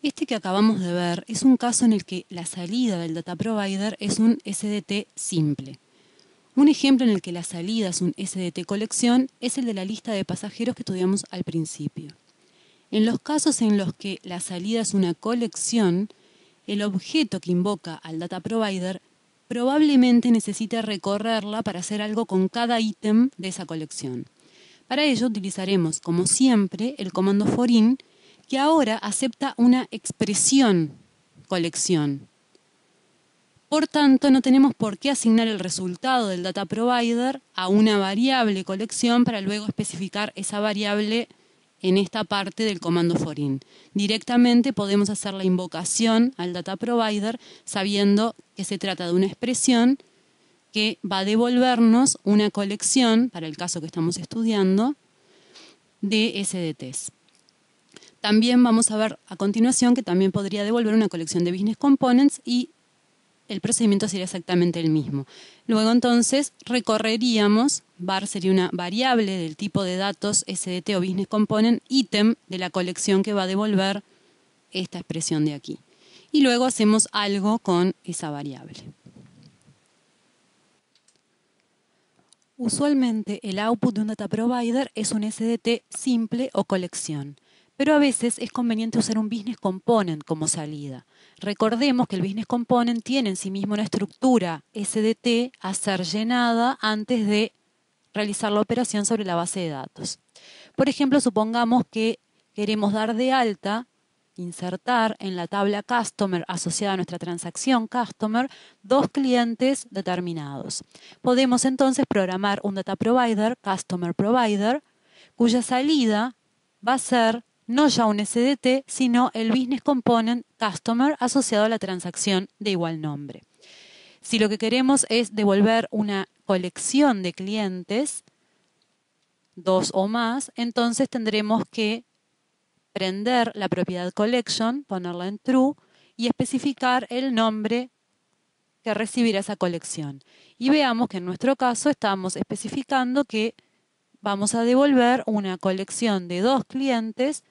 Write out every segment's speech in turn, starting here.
Este que acabamos de ver es un caso en el que la salida del data provider es un SDT simple. Un ejemplo en el que la salida es un SDT colección es el de la lista de pasajeros que estudiamos al principio. En los casos en los que la salida es una colección, el objeto que invoca al data provider probablemente necesite recorrerla para hacer algo con cada ítem de esa colección. Para ello utilizaremos, como siempre, el comando forin, que ahora acepta una expresión colección. Por tanto, no tenemos por qué asignar el resultado del data provider a una variable colección para luego especificar esa variable en esta parte del comando forin. Directamente podemos hacer la invocación al data provider sabiendo que se trata de una expresión que va a devolvernos una colección, para el caso que estamos estudiando, de SDTs. También vamos a ver a continuación que también podría devolver una colección de business components y el procedimiento sería exactamente el mismo. Luego entonces recorreríamos, var sería una variable del tipo de datos SDT o business component, ítem de la colección que va a devolver esta expresión de aquí. Y luego hacemos algo con esa variable. Usualmente el output de un data provider es un SDT simple o colección, pero a veces es conveniente usar un business component como salida. Recordemos que el business component tiene en sí mismo una estructura SDT a ser llenada antes de realizar la operación sobre la base de datos. Por ejemplo, supongamos que queremos dar de alta, insertar en la tabla Customer asociada a nuestra transacción Customer dos clientes determinados. Podemos entonces programar un data provider, Customer Provider, cuya salida va a ser no ya un SDT, sino el Business Component Customer asociado a la transacción de igual nombre. Si lo que queremos es devolver una colección de clientes, dos o más, entonces tendremos que prender la propiedad collection, ponerla en true y especificar el nombre que recibirá esa colección. Y veamos que en nuestro caso estamos especificando que vamos a devolver una colección de dos clientes,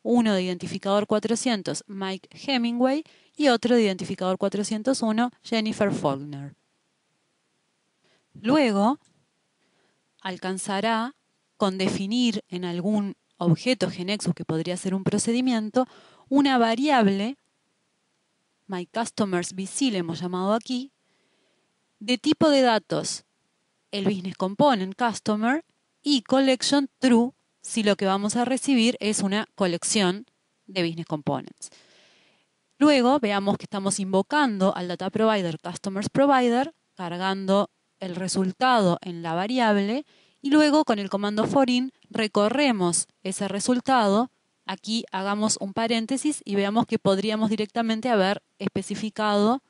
uno de identificador 400 Mike Hemingway y otro de identificador 401 Jennifer Faulkner. Luego alcanzará con definir en algún objeto GeneXus, que podría ser un procedimiento, una variable, myCustomersBC le hemos llamado aquí, de tipo de datos, el business component customer y collection true, si lo que vamos a recibir es una colección de business components. Luego veamos que estamos invocando al data provider customers provider, cargando el resultado en la variable, y luego con el comando forin recorremos ese resultado. Aquí hagamos un paréntesis y veamos que podríamos directamente haber especificado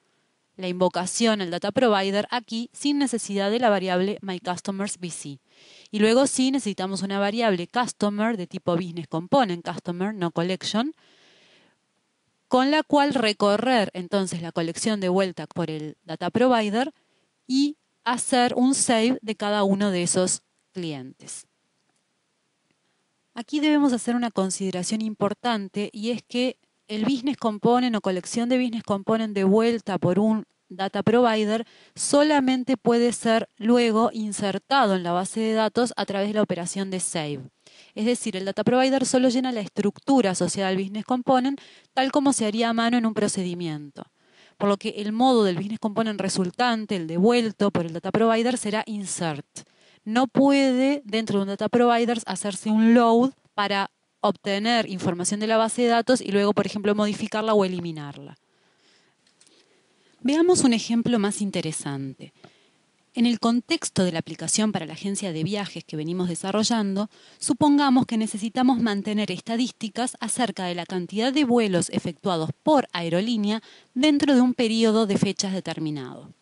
la invocación al data provider aquí sin necesidad de la variable myCustomersBC. Y luego sí necesitamos una variable customer de tipo business component customer, no collection, con la cual recorrer entonces la colección de vuelta por el data provider y hacer un save de cada uno de esos clientes. Aquí debemos hacer una consideración importante y es que el business component o colección de business component de vuelta por un data provider solamente puede ser luego insertado en la base de datos a través de la operación de save. Es decir, el data provider solo llena la estructura asociada al business component tal como se haría a mano en un procedimiento. Por lo que el modo del business component resultante, el devuelto por el data provider, será insert. No puede, dentro de un data provider, hacerse un load para obtener información de la base de datos y luego, por ejemplo, modificarla o eliminarla. Veamos un ejemplo más interesante. En el contexto de la aplicación para la agencia de viajes que venimos desarrollando, supongamos que necesitamos mantener estadísticas acerca de la cantidad de vuelos efectuados por aerolínea dentro de un periodo de fechas determinado.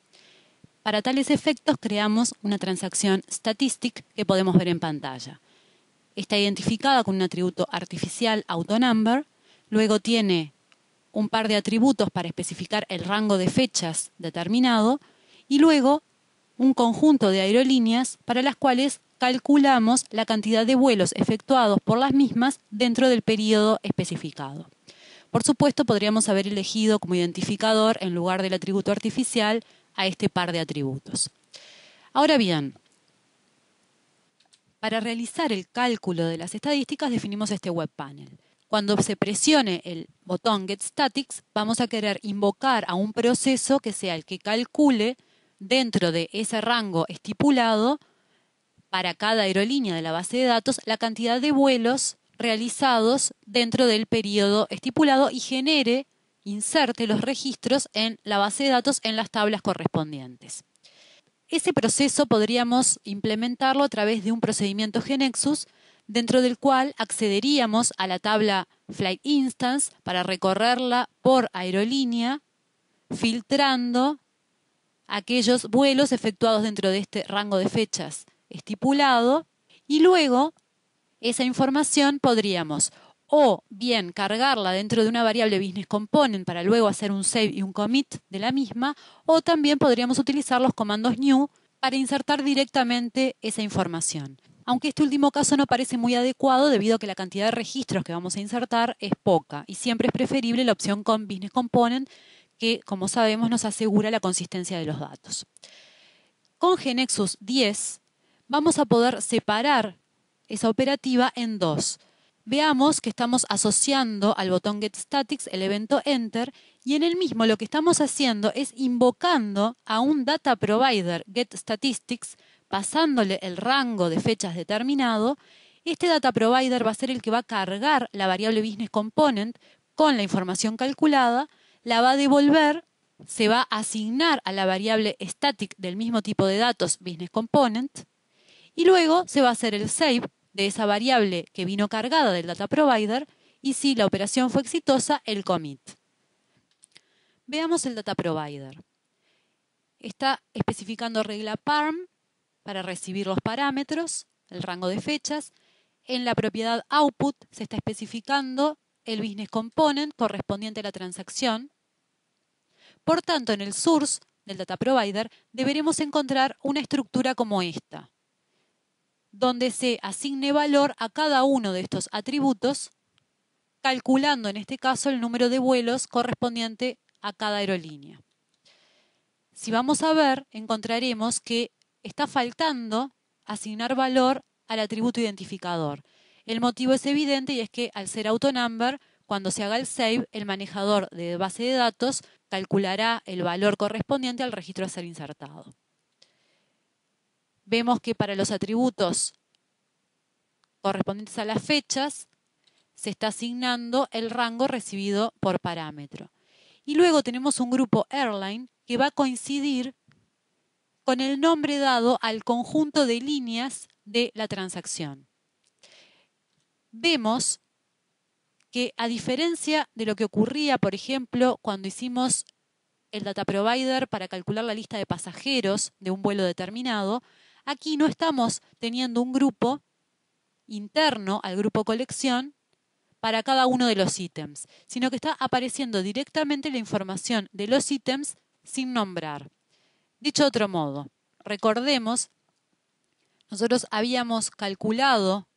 Para tales efectos creamos una transacción statistic que podemos ver en pantalla. Está identificada con un atributo artificial AutoNumber, luego tiene un par de atributos para especificar el rango de fechas determinado y luego un conjunto de aerolíneas para las cuales calculamos la cantidad de vuelos efectuados por las mismas dentro del periodo especificado. Por supuesto, podríamos haber elegido como identificador, en lugar del atributo artificial, a este par de atributos. Ahora bien, para realizar el cálculo de las estadísticas definimos este web panel. Cuando se presione el botón getStatics, vamos a querer invocar a un proceso que sea el que calcule dentro de ese rango estipulado para cada aerolínea de la base de datos la cantidad de vuelos realizados dentro del periodo estipulado y inserte los registros en la base de datos en las tablas correspondientes. Ese proceso podríamos implementarlo a través de un procedimiento GeneXus, dentro del cual accederíamos a la tabla Flight Instance para recorrerla por aerolínea, filtrando aquellos vuelos efectuados dentro de este rango de fechas estipulado, y luego esa información podríamos o bien cargarla dentro de una variable business component para luego hacer un save y un commit de la misma, o también podríamos utilizar los comandos new para insertar directamente esa información. Aunque este último caso no parece muy adecuado debido a que la cantidad de registros que vamos a insertar es poca y siempre es preferible la opción con business component, que como sabemos nos asegura la consistencia de los datos. Con GeneXus 10 vamos a poder separar esa operativa en dos. Veamos que estamos asociando al botón getStatics el evento enter, y en el mismo lo que estamos haciendo es invocando a un data provider getStatistics, pasándole el rango de fechas determinado. Este data provider va a ser el que va a cargar la variable business component con la información calculada, la va a devolver, se va a asignar a la variable static del mismo tipo de datos business component, y luego se va a hacer el save de esa variable que vino cargada del data provider, y si la operación fue exitosa, el commit. Veamos el data provider. Está especificando regla parm para recibir los parámetros, el rango de fechas. En la propiedad output se está especificando el business component correspondiente a la transacción. Por tanto, en el source del data provider deberemos encontrar una estructura como esta, donde se asigne valor a cada uno de estos atributos, calculando en este caso el número de vuelos correspondiente a cada aerolínea. Si vamos a ver, encontraremos que está faltando asignar valor al atributo identificador. El motivo es evidente, y es que al ser autonumber, cuando se haga el save, el manejador de base de datos calculará el valor correspondiente al registro a ser insertado. Vemos que para los atributos correspondientes a las fechas se está asignando el rango recibido por parámetro. Y luego tenemos un grupo airline que va a coincidir con el nombre dado al conjunto de líneas de la transacción. Vemos que, a diferencia de lo que ocurría, por ejemplo, cuando hicimos el data provider para calcular la lista de pasajeros de un vuelo determinado, aquí no estamos teniendo un grupo interno al grupo colección para cada uno de los ítems, sino que está apareciendo directamente la información de los ítems sin nombrar. Dicho de otro modo, recordemos, nosotros habíamos calculado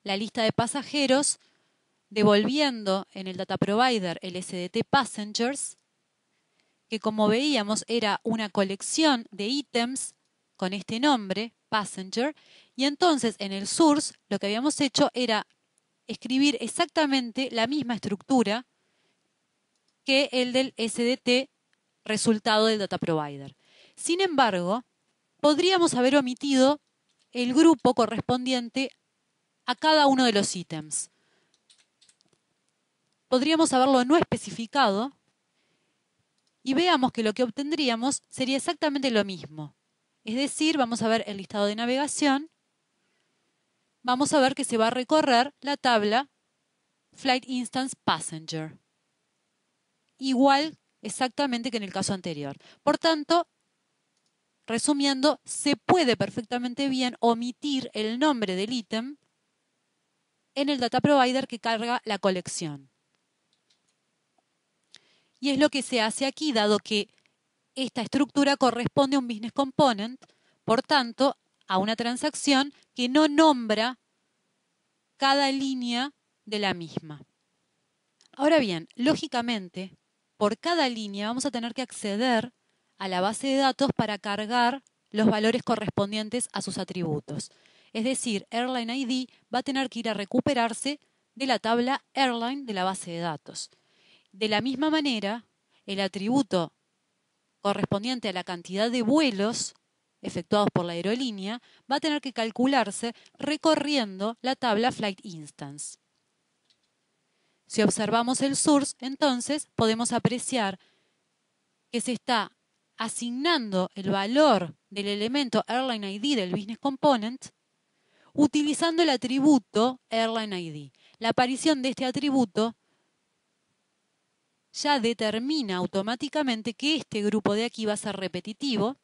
la lista de pasajeros devolviendo en el data provider el SDT passengers, que como veíamos era una colección de ítems con este nombre, passenger, y entonces en el source lo que habíamos hecho era escribir exactamente la misma estructura que el del SDT resultado del data provider. Sin embargo, podríamos haber omitido el grupo correspondiente a cada uno de los ítems. Podríamos haberlo no especificado y veamos que lo que obtendríamos sería exactamente lo mismo. Es decir, vamos a ver el listado de navegación, vamos a ver que se va a recorrer la tabla Flight Instance Passenger, igual exactamente que en el caso anterior. Por tanto, resumiendo, se puede perfectamente bien omitir el nombre del ítem en el data provider que carga la colección. Y es lo que se hace aquí, dado que esta estructura corresponde a un business component, por tanto, a una transacción que no nombra cada línea de la misma. Ahora bien, lógicamente, por cada línea vamos a tener que acceder a la base de datos para cargar los valores correspondientes a sus atributos. Es decir, Airline ID va a tener que ir a recuperarse de la tabla Airline de la base de datos. De la misma manera, el atributo correspondiente a la cantidad de vuelos efectuados por la aerolínea va a tener que calcularse recorriendo la tabla Flight Instance. Si observamos el source, entonces podemos apreciar que se está asignando el valor del elemento Airline ID del Business Component utilizando el atributo Airline ID. La aparición de este atributo ya determina automáticamente que este grupo de aquí va a ser repetitivo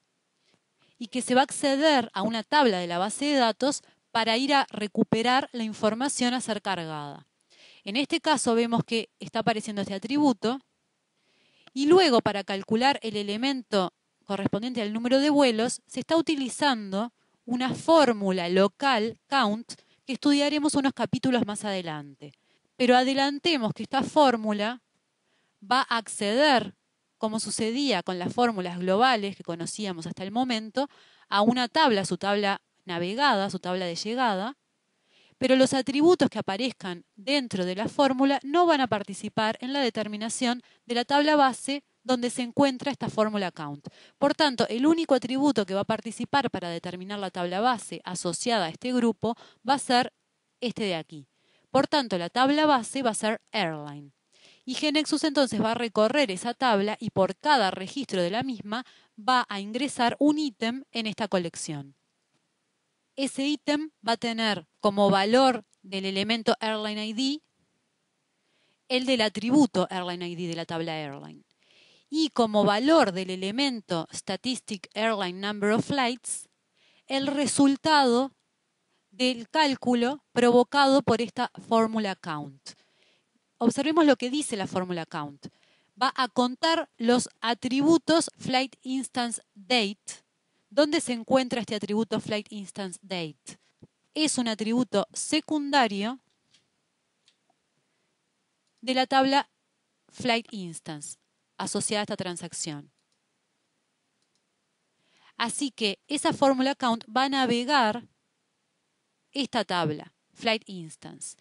y que se va a acceder a una tabla de la base de datos para ir a recuperar la información a ser cargada. En este caso vemos que está apareciendo este atributo y luego para calcular el elemento correspondiente al número de vuelos se está utilizando una fórmula local count que estudiaremos unos capítulos más adelante. Pero adelantemos que esta fórmula va a acceder, como sucedía con las fórmulas globales que conocíamos hasta el momento, a una tabla, su tabla navegada, su tabla de llegada, pero los atributos que aparezcan dentro de la fórmula no van a participar en la determinación de la tabla base donde se encuentra esta fórmula count. Por tanto, el único atributo que va a participar para determinar la tabla base asociada a este grupo va a ser este de aquí. Por tanto, la tabla base va a ser airline. Y GeneXus entonces va a recorrer esa tabla y por cada registro de la misma va a ingresar un ítem en esta colección. Ese ítem va a tener como valor del elemento Airline ID el del atributo Airline ID de la tabla Airline. Y como valor del elemento Statistic Airline Number of Flights, el resultado del cálculo provocado por esta fórmula count. Observemos lo que dice la fórmula count. Va a contar los atributos Flight Instance Date. ¿Dónde se encuentra este atributo Flight Instance Date? Es un atributo secundario de la tabla Flight Instance asociada a esta transacción. Así que esa fórmula count va a navegar esta tabla, Flight Instance.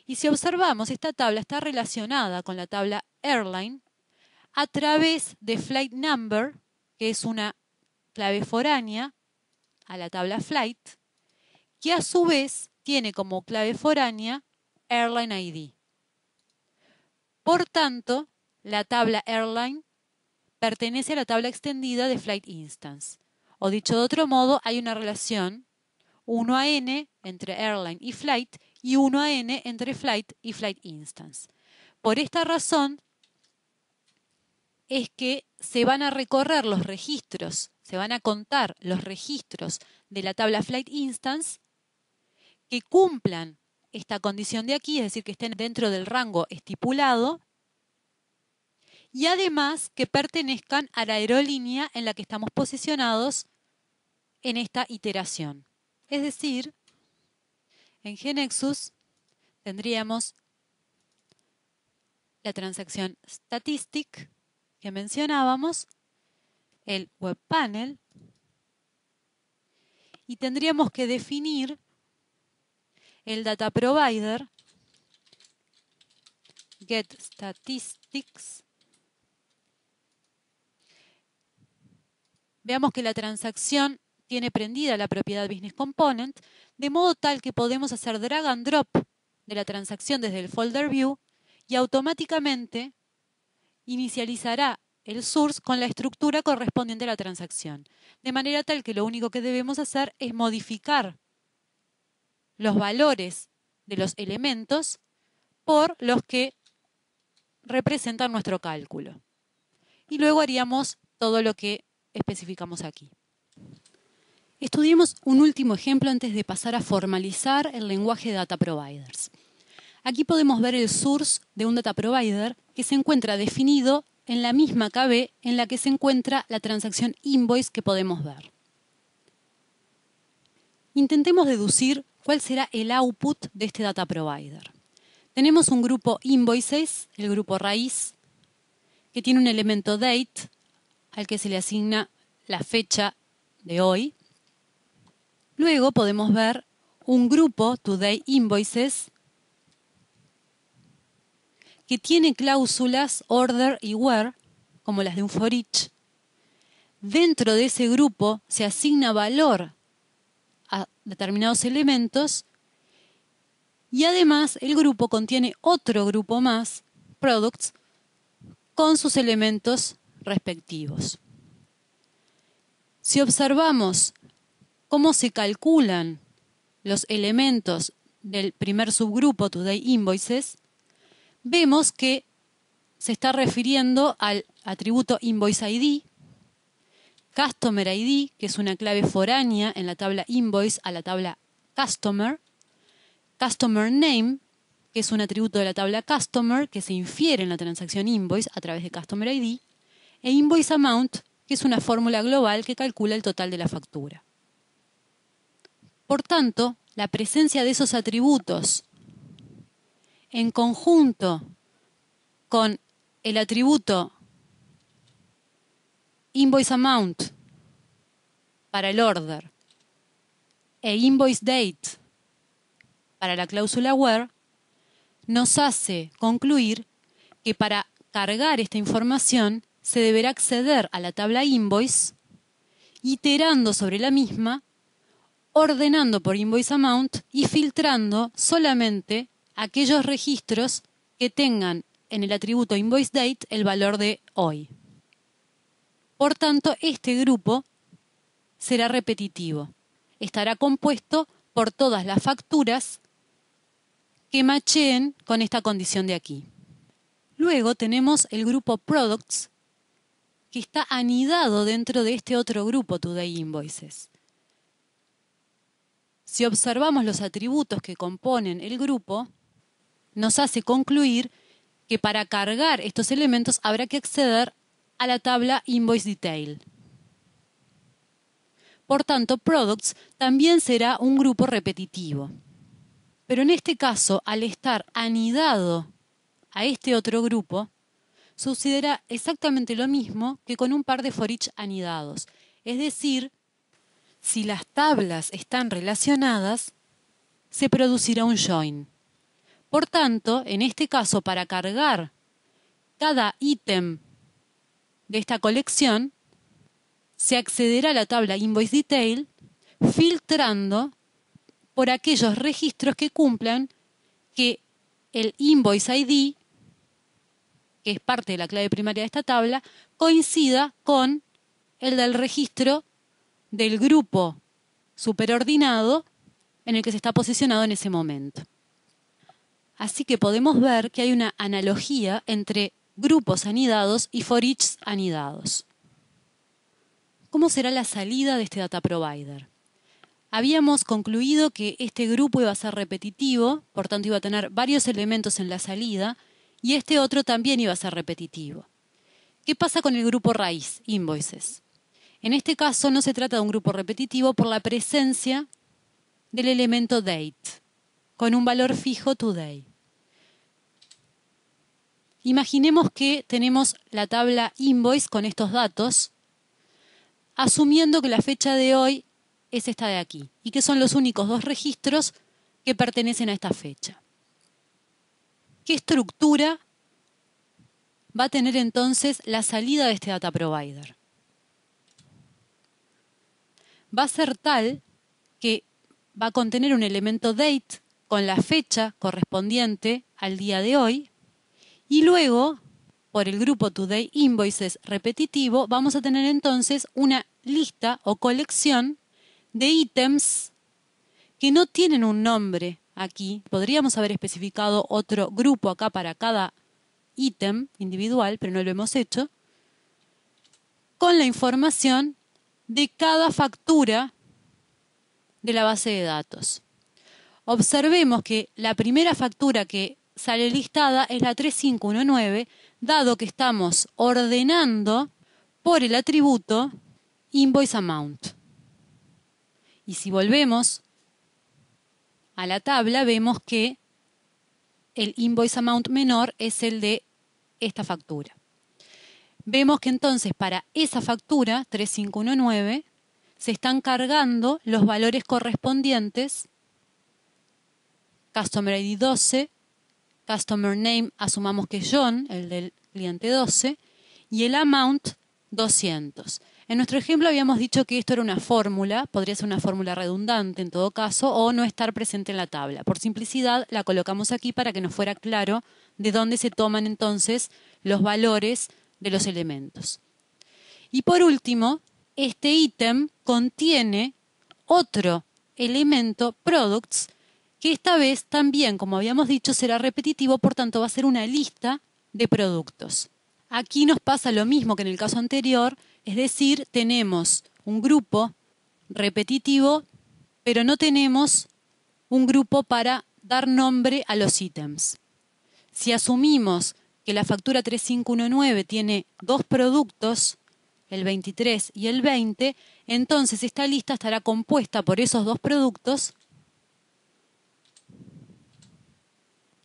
Y si observamos, esta tabla está relacionada con la tabla Airline a través de Flight Number, que es una clave foránea a la tabla Flight, que a su vez tiene como clave foránea Airline ID. Por tanto, la tabla Airline pertenece a la tabla extendida de Flight Instance. O dicho de otro modo, hay una relación 1 a n entre Airline y Flight y 1 a n entre Flight y Flight Instance. Por esta razón es que se van a recorrer los registros, se van a contar los registros de la tabla Flight Instance que cumplan esta condición de aquí, es decir, que estén dentro del rango estipulado y además que pertenezcan a la aerolínea en la que estamos posicionados en esta iteración. Es decir, en GeneXus tendríamos la transacción statistic que mencionábamos, el web panel, y tendríamos que definir el data provider getStatistics. Veamos que la transacción tiene prendida la propiedad Business Component, de modo tal que podemos hacer drag and drop de la transacción desde el folder view y automáticamente inicializará el source con la estructura correspondiente a la transacción, de manera tal que lo único que debemos hacer es modificar los valores de los elementos por los que representan nuestro cálculo. Y luego haríamos todo lo que especificamos aquí. Estudiemos un último ejemplo antes de pasar a formalizar el lenguaje de Data Providers. Aquí podemos ver el source de un Data Provider que se encuentra definido en la misma KB en la que se encuentra la transacción invoice que podemos ver. Intentemos deducir cuál será el output de este Data Provider. Tenemos un grupo invoices, el grupo raíz, que tiene un elemento date al que se le asigna la fecha de hoy. Luego podemos ver un grupo today invoices que tiene cláusulas order y where, como las de un for each. Dentro de ese grupo se asigna valor a determinados elementos y además el grupo contiene otro grupo más, products, con sus elementos respectivos. Si observamos cómo se calculan los elementos del primer subgrupo Today Invoices, vemos que se está refiriendo al atributo Invoice ID, Customer ID, que es una clave foránea en la tabla Invoice a la tabla Customer, Customer Name, que es un atributo de la tabla Customer que se infiere en la transacción Invoice a través de Customer ID, e Invoice Amount, que es una fórmula global que calcula el total de la factura. Por tanto, la presencia de esos atributos en conjunto con el atributo Invoice Amount para el order e Invoice Date para la cláusula where, nos hace concluir que para cargar esta información se deberá acceder a la tabla Invoice, iterando sobre la misma, ordenando por Invoice Amount y filtrando solamente aquellos registros que tengan en el atributo Invoice Date el valor de hoy. Por tanto, este grupo será repetitivo. Estará compuesto por todas las facturas que macheen con esta condición de aquí. Luego tenemos el grupo Products, que está anidado dentro de este otro grupo Today Invoices. Si observamos los atributos que componen el grupo, nos hace concluir que para cargar estos elementos habrá que acceder a la tabla Invoice Detail. Por tanto, Products también será un grupo repetitivo. Pero en este caso, al estar anidado a este otro grupo, sucederá exactamente lo mismo que con un par de for each anidados. Es decir, si las tablas están relacionadas, se producirá un join. Por tanto, en este caso, para cargar cada ítem de esta colección, se accederá a la tabla Invoice Detail filtrando por aquellos registros que cumplan que el Invoice ID, que es parte de la clave primaria de esta tabla, coincida con el del registro del grupo superordinado en el que se está posicionado en ese momento. Así que podemos ver que hay una analogía entre grupos anidados y for each anidados. ¿Cómo será la salida de este data provider? Habíamos concluido que este grupo iba a ser repetitivo, por tanto iba a tener varios elementos en la salida, y este otro también iba a ser repetitivo. ¿Qué pasa con el grupo raíz, invoices? En este caso no se trata de un grupo repetitivo por la presencia del elemento date, con un valor fijo today. Imaginemos que tenemos la tabla invoice con estos datos, asumiendo que la fecha de hoy es esta de aquí, y que son los únicos dos registros que pertenecen a esta fecha. ¿Qué estructura va a tener entonces la salida de este data provider? Va a ser tal que va a contener un elemento date con la fecha correspondiente al día de hoy, y luego, por el grupo Today Invoices repetitivo, vamos a tener entonces una lista o colección de ítems que no tienen un nombre aquí. Podríamos haber especificado otro grupo acá para cada ítem individual, pero no lo hemos hecho, con la información de cada factura de la base de datos. Observemos que la primera factura que sale listada es la 3519, dado que estamos ordenando por el atributo Invoice Amount. Y si volvemos a la tabla, vemos que el invoice amount menor es el de esta factura. Vemos que entonces para esa factura 3519 se están cargando los valores correspondientes, Customer ID 12, Customer Name, asumamos que John, el del cliente 12, y el amount 200. En nuestro ejemplo habíamos dicho que esto era una fórmula, podría ser una fórmula redundante en todo caso, o no estar presente en la tabla. Por simplicidad la colocamos aquí para que nos fuera claro de dónde se toman entonces los valores de los elementos. Y por último, este ítem contiene otro elemento, products, que esta vez también, como habíamos dicho, será repetitivo, por tanto va a ser una lista de productos. Aquí nos pasa lo mismo que en el caso anterior, es decir, tenemos un grupo repetitivo, pero no tenemos un grupo para dar nombre a los ítems. Si asumimos que la factura 3519 tiene dos productos, el 23 y el 20, entonces esta lista estará compuesta por esos dos productos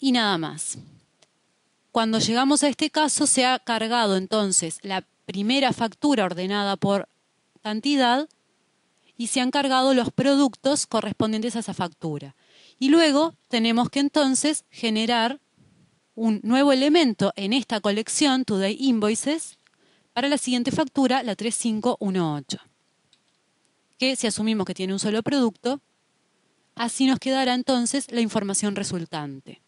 y nada más. Cuando llegamos a este caso se ha cargado entonces la primera factura ordenada por cantidad y se han cargado los productos correspondientes a esa factura. Y luego tenemos que entonces generar un nuevo elemento en esta colección Today Invoices para la siguiente factura, la 3518, que si asumimos que tiene un solo producto, así nos quedará entonces la información resultante.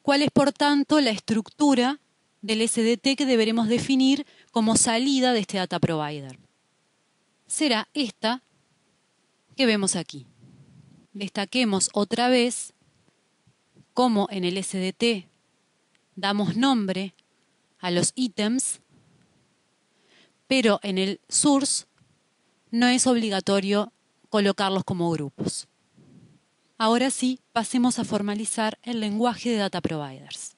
¿Cuál es, por tanto, la estructura del SDT que deberemos definir como salida de este data provider? Será esta que vemos aquí. Destaquemos otra vez cómo en el SDT damos nombre a los ítems, pero en el source no es obligatorio colocarlos como grupos. Ahora sí, pasemos a formalizar el lenguaje de data providers.